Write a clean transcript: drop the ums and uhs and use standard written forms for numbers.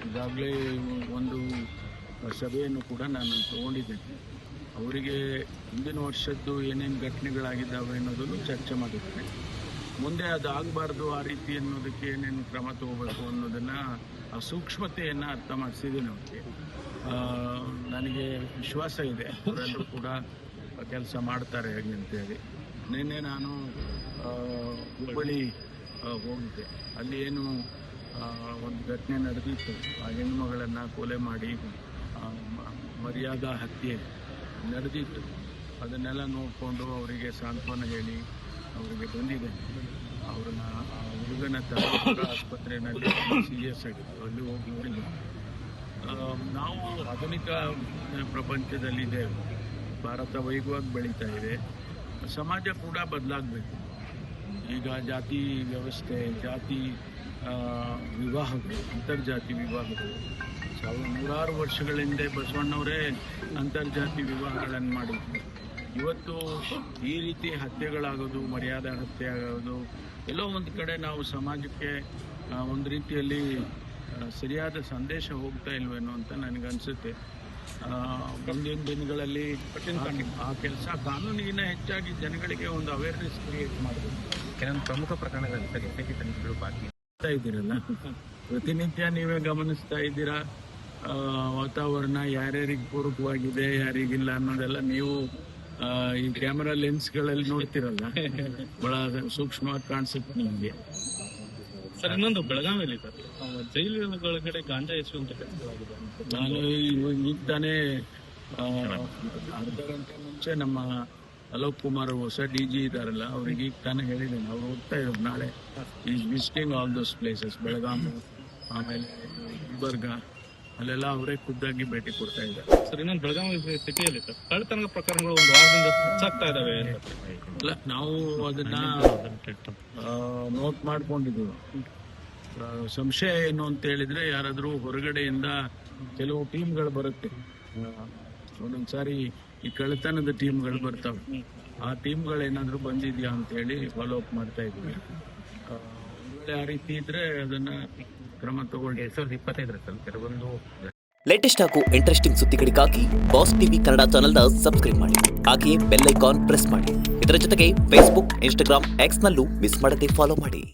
ಈಗಾಗಲೇ ಒಂದು ಸಭೆಯನ್ನು ಕೂಡ ನಾನು ತಗೊಂಡಿದ್ದೇನೆ. ಅವರಿಗೆ ಹಿಂದಿನ ವರ್ಷದ್ದು ಏನೇನು ಘಟನೆಗಳಾಗಿದ್ದಾವೆ ಅನ್ನೋದನ್ನು ಚರ್ಚೆ ಮಾಡಿದ್ದೇನೆ. ಮುಂದೆ ಅದಾಗಬಾರ್ದು, ಆ ರೀತಿ ಅನ್ನೋದಕ್ಕೆ ಏನೇನು ಕ್ರಮ ತಗೋಬೇಕು ಅನ್ನೋದನ್ನು ಆ ಸೂಕ್ಷ್ಮತೆಯನ್ನು ಅರ್ಥ ಮಾಡಿಸಿದ್ದೀನಿ ಅವ್ರಿಗೆ. ನನಗೆ ವಿಶ್ವಾಸ ಇದೆ ಅವರೆಲ್ಲರೂ ಕೂಡ ಕೆಲಸ ಮಾಡ್ತಾರೆ ಹೇಗೆ ಅಂತೇಳಿ. ನಿನ್ನೆ ನಾನು ಹುಬ್ಬಳ್ಳಿ ಹೋಗಿದ್ದೆ. ಅಲ್ಲಿ ಏನು ಒಂದು ಘಟನೆ ನಡೆದಿತ್ತು, ಆ ಹೆಣ್ಣುಮಗಳನ್ನು ಕೊಲೆ ಮಾಡಿ ಮರ್ಯಾದಾ ಹತ್ಯೆ ನಡೆದಿತ್ತು. ಅದನ್ನೆಲ್ಲ ನೋಡಿಕೊಂಡು ಅವರಿಗೆ ಸಾಂತ್ವನ ಹೇಳಿ ಅವರಿಗೆ ಬಂದಿದೆ. ಅವ್ರನ್ನ ಹುಡುಗನ ತಲಾ ಆಸ್ಪತ್ರೆಯಲ್ಲಿ ಸೀರಿಯಸ್ ಆಗಿತ್ತು, ಅಲ್ಲಿ ಹೋಗಿ ನೋಡಿದ್ವಿ. ನಾವು ಆಧುನಿಕ ಪ್ರಪಂಚದಲ್ಲಿದ್ದೇವೆ. ಭಾರತ ವೇಗವಾಗಿ ಬೆಳೀತಾ ಇದೆ. ಸಮಾಜ ಕೂಡ ಬದಲಾಗಬೇಕು. ಈಗ ಜಾತಿ ವ್ಯವಸ್ಥೆ, ಜಾತಿ ವಿವಾಹಗಳು, ಅಂತರ್ಜಾತಿ ವಿವಾಹಗಳು 100 ವರ್ಷಗಳ ಹಿಂದೆ ಬಸವಣ್ಣವರೇ ಅಂತರ್ಜಾತಿ ವಿವಾಹಗಳನ್ನು ಮಾಡಿದ್ರು. ಇವತ್ತು ಈ ರೀತಿ ಹತ್ಯೆಗಳಾಗೋದು, ಮರ್ಯಾದಾ ಹತ್ಯೆ ಆಗೋದು, ಎಲ್ಲೋ ಒಂದು ಕಡೆ ನಾವು ಸಮಾಜಕ್ಕೆ ಒಂದು ರೀತಿಯಲ್ಲಿ ಸರಿಯಾದ ಸಂದೇಶ ಹೋಗ್ತಾ ಇಲ್ವೇನೋ ಅಂತ ನನಗನ್ಸುತ್ತೆ. ಮುಂದಿನ ದಿನಗಳಲ್ಲಿ ಆ ಕೆಲಸ ಕಾನೂನಿಗಿಂತ ಹೆಚ್ಚಾಗಿ ಜನಗಳಿಗೆ ಒಂದು ಅವೇರ್ನೆಸ್ ಕ್ರಿಯೇಟ್ ಮಾಡಬೇಕು. ಕೆಲವೊಂದು ಪ್ರಮುಖ ಪ್ರಕರಣಗಳಲ್ಲಿ ತನಿಖೆಗಳು ಬಾಕಿ ಇದ್ದೀರಲ್ಲ, ಪ್ರತಿನಿತ್ಯ ನೀವೇ ಗಮನಿಸ್ತಾ ಇದ್ದೀರಾ. ವಾತಾವರಣ ಯಾರ್ಯಾರಿಗೆ ಪೂರಕವಾಗಿದೆ, ಯಾರಿಗಿಲ್ಲ ಅನ್ನೋದೆಲ್ಲ ನೀವು ಈ ಕ್ಯಾಮರಾ ಲೆನ್ಸ್ಗಳಲ್ಲಿ ನೋಡ್ತಿರಲ್ಲ, ಬಹಳ ಸೂಕ್ಷ್ಮವಾಗಿ ಕಾಣಿಸುತ್ತೆ ನಿಮಗೆ. ಸರ್, ಇನ್ನೊಂದು ಬೆಳಗಾವಿಯಲ್ಲಿ ಜೈಲುಗಳ ಗಾಂಜಾ ಎಸೆಯುವಂತ ಕೆಲಸವಾಗಿದೆ. ನಾನು ಈಗ ತಾನೇ ಅರ್ಧ ಗಂಟೆ ಮುಂಚೆ ನಮ್ಮ ಅಲೋಕ್ ಕುಮಾರ್ ಹೊಸ DG ಇದ್ದಾರಲ್ಲ, ಅವ್ರಿಗೆ ಈಗ ತಾನೇ ಹೇಳಿದ್ದೇನೆ. ಅವ್ರು ಹೋಗ್ತಾ ಇರೋದು ನಾಳೆ. Is visiting all those places. Belgaum, ಆಮೇಲೆ ಗುಲ್ಬರ್ಗ, ಅಲ್ಲೆಲ್ಲ ಅವರೇ ಖುದ್ದಾಗಿ ಭೇಟಿ ಕೊಡ್ತಾ ಇದ್ದಾರೆ. ಸರ್, ಇನ್ನೊಂದು ಬೆಳಗಾವಿ ಸಿಟಿಯಲ್ಲಿ ಸರ್ ಕಳ್ಳತನ ಪ್ರಕರಣಗಳು ಒಂದು ವಾರದಿಂದ ಹೆಚ್ಚಾಗ್ತಾ ಇದಾವೆ. ಅಲ್ಲ, ನಾವು ಅದನ್ನ ನೋಟ್ ಮಾಡ್ಕೊಂಡಿದ್ದೀವಿ. ಸಂಶಯ ಏನು ಅಂತ ಹೇಳಿದ್ರೆ, ಯಾರಾದರೂ ಹೊರಗಡೆಯಿಂದ ಕೆಲವು ಟೀಮ್ಗಳು ಬರುತ್ತೆ. ಒಂದೊಂದ್ಸಾರಿ ಈ ಕಳ್ಳತನದ ಟೀಮ್ಗಳು ಬರ್ತವೆ. ಆ ಟೀಮ್ಗಳೇನಾದರೂ ಬಂದಿದ್ಯಾ ಅಂತ ಹೇಳಿ ಫಾಲೋ ಅಪ್ ಮಾಡ್ತಾ ಇದ್ವಿ. ಆ ರೀತಿ ಇದ್ರೆ ಅದನ್ನ ಕ್ರಮ ತಗೊಳ್ಳಿ. 2025 ಕೆಲವೊಂದು ಲೇಟೆಸ್ಟ್ ಹಾಗೂ ಇಂಟ್ರೆಸ್ಟಿಂಗ್ ಸುದ್ದಿಗಳಿಗಾಗಿ ಬಾಸ್ ಟಿವಿ ಕನ್ನಡ ಚಾನೆಲ್ನ ಸಬ್ಸ್ಕ್ರೈಬ್ ಮಾಡಿ. ಹಾಗೆಯೇ ಬೆಲ್ ಐಕಾನ್ ಪ್ರೆಸ್ ಮಾಡಿ. ಇದರ ಜೊತೆಗೆ ಫೇಸ್ಬುಕ್, ಇನ್ಸ್ಟಾಗ್ರಾಮ್, ಎಕ್ಸ್ನಲ್ಲೂ ಮಿಸ್ ಮಾಡದೆ ಫಾಲೋ ಮಾಡಿ.